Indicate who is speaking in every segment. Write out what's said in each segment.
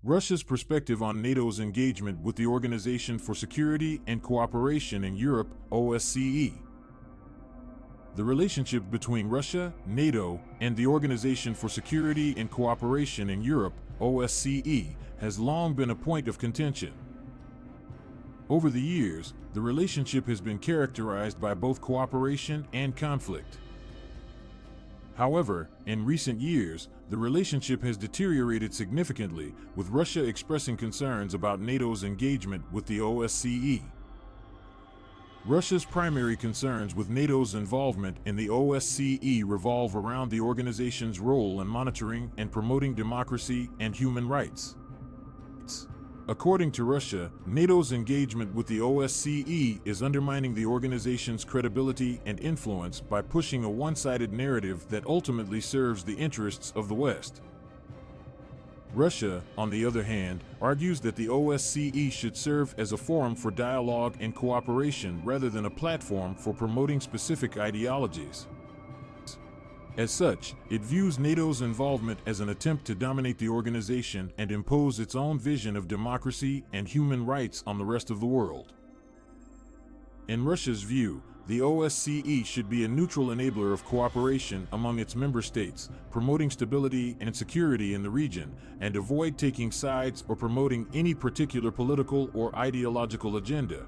Speaker 1: Russia's perspective on NATO's engagement with the Organization for Security and Cooperation in Europe, OSCE. The relationship between Russia, NATO, and the Organization for Security and Cooperation in Europe, OSCE, has long been a point of contention. Over the years, the relationship has been characterized by both cooperation and conflict. However, in recent years, the relationship has deteriorated significantly, with Russia expressing concerns about NATO's engagement with the OSCE. Russia's primary concerns with NATO's involvement in the OSCE revolve around the organization's role in monitoring and promoting democracy and human rights. According to Russia, NATO's engagement with the OSCE is undermining the organization's credibility and influence by pushing a one-sided narrative that ultimately serves the interests of the West. Russia, on the other hand, argues that the OSCE should serve as a forum for dialogue and cooperation rather than a platform for promoting specific ideologies. As such, it views NATO's involvement as an attempt to dominate the organization and impose its own vision of democracy and human rights on the rest of the world. In Russia's view, the OSCE should be a neutral enabler of cooperation among its member states, promoting stability and security in the region, and avoid taking sides or promoting any particular political or ideological agenda.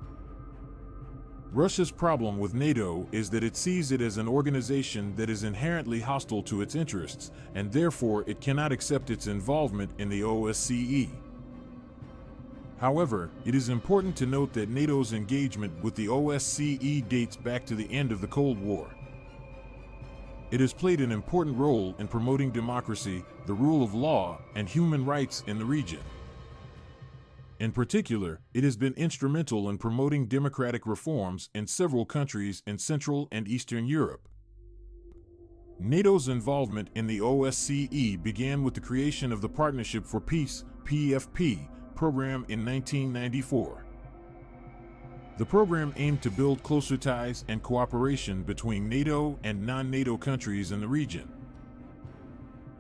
Speaker 1: Russia's problem with NATO is that it sees it as an organization that is inherently hostile to its interests, and therefore it cannot accept its involvement in the OSCE. However, it is important to note that NATO's engagement with the OSCE dates back to the end of the Cold War. It has played an important role in promoting democracy, the rule of law, and human rights in the region. In particular, it has been instrumental in promoting democratic reforms in several countries in Central and Eastern Europe. NATO's involvement in the OSCE began with the creation of the Partnership for Peace (PFP) program in 1994. The program aimed to build closer ties and cooperation between NATO and non-NATO countries in the region.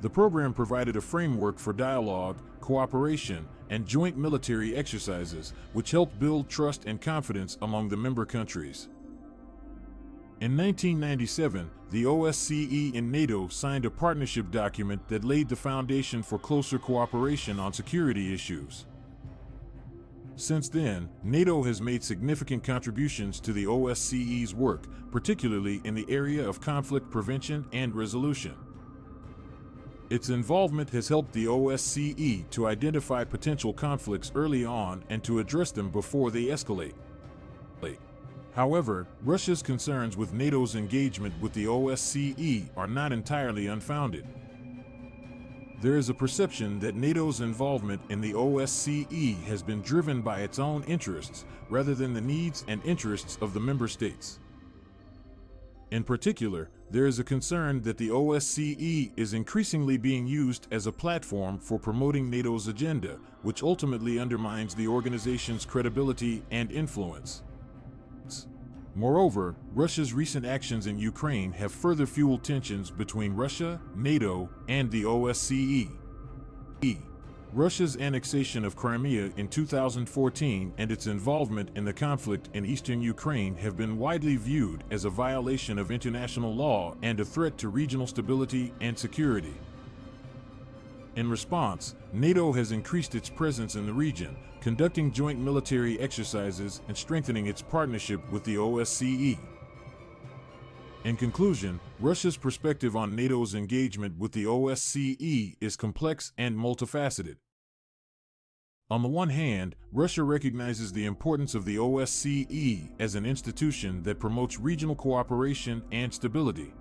Speaker 1: The program provided a framework for dialogue, cooperation, and joint military exercises, which helped build trust and confidence among the member countries. In 1997, the OSCE and NATO signed a partnership document that laid the foundation for closer cooperation on security issues. Since then, NATO has made significant contributions to the OSCE's work, particularly in the area of conflict prevention and resolution. Its involvement has helped the OSCE to identify potential conflicts early on and to address them before they escalate. However, Russia's concerns with NATO's engagement with the OSCE are not entirely unfounded. There is a perception that NATO's involvement in the OSCE has been driven by its own interests rather than the needs and interests of the member states. In particular, there is a concern that the OSCE is increasingly being used as a platform for promoting NATO's agenda, which ultimately undermines the organization's credibility and influence. Moreover, Russia's recent actions in Ukraine have further fueled tensions between Russia, NATO, and the OSCE. Russia's annexation of Crimea in 2014 and its involvement in the conflict in eastern Ukraine have been widely viewed as a violation of international law and a threat to regional stability and security. In response, NATO has increased its presence in the region, conducting joint military exercises and strengthening its partnership with the OSCE. In conclusion, Russia's perspective on NATO's engagement with the OSCE is complex and multifaceted. On the one hand, Russia recognizes the importance of the OSCE as an institution that promotes regional cooperation and stability.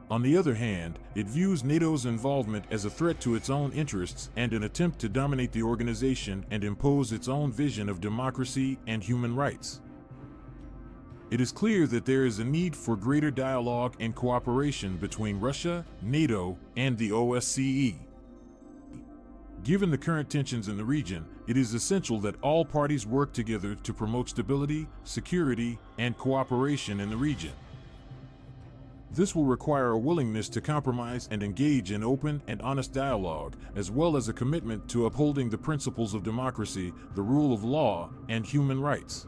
Speaker 1: On the other hand, it views NATO's involvement as a threat to its own interests and an attempt to dominate the organization and impose its own vision of democracy and human rights. It is clear that there is a need for greater dialogue and cooperation between Russia, NATO, and the OSCE. Given the current tensions in the region, it is essential that all parties work together to promote stability, security, and cooperation in the region. This will require a willingness to compromise and engage in open and honest dialogue, as well as a commitment to upholding the principles of democracy, the rule of law, and human rights.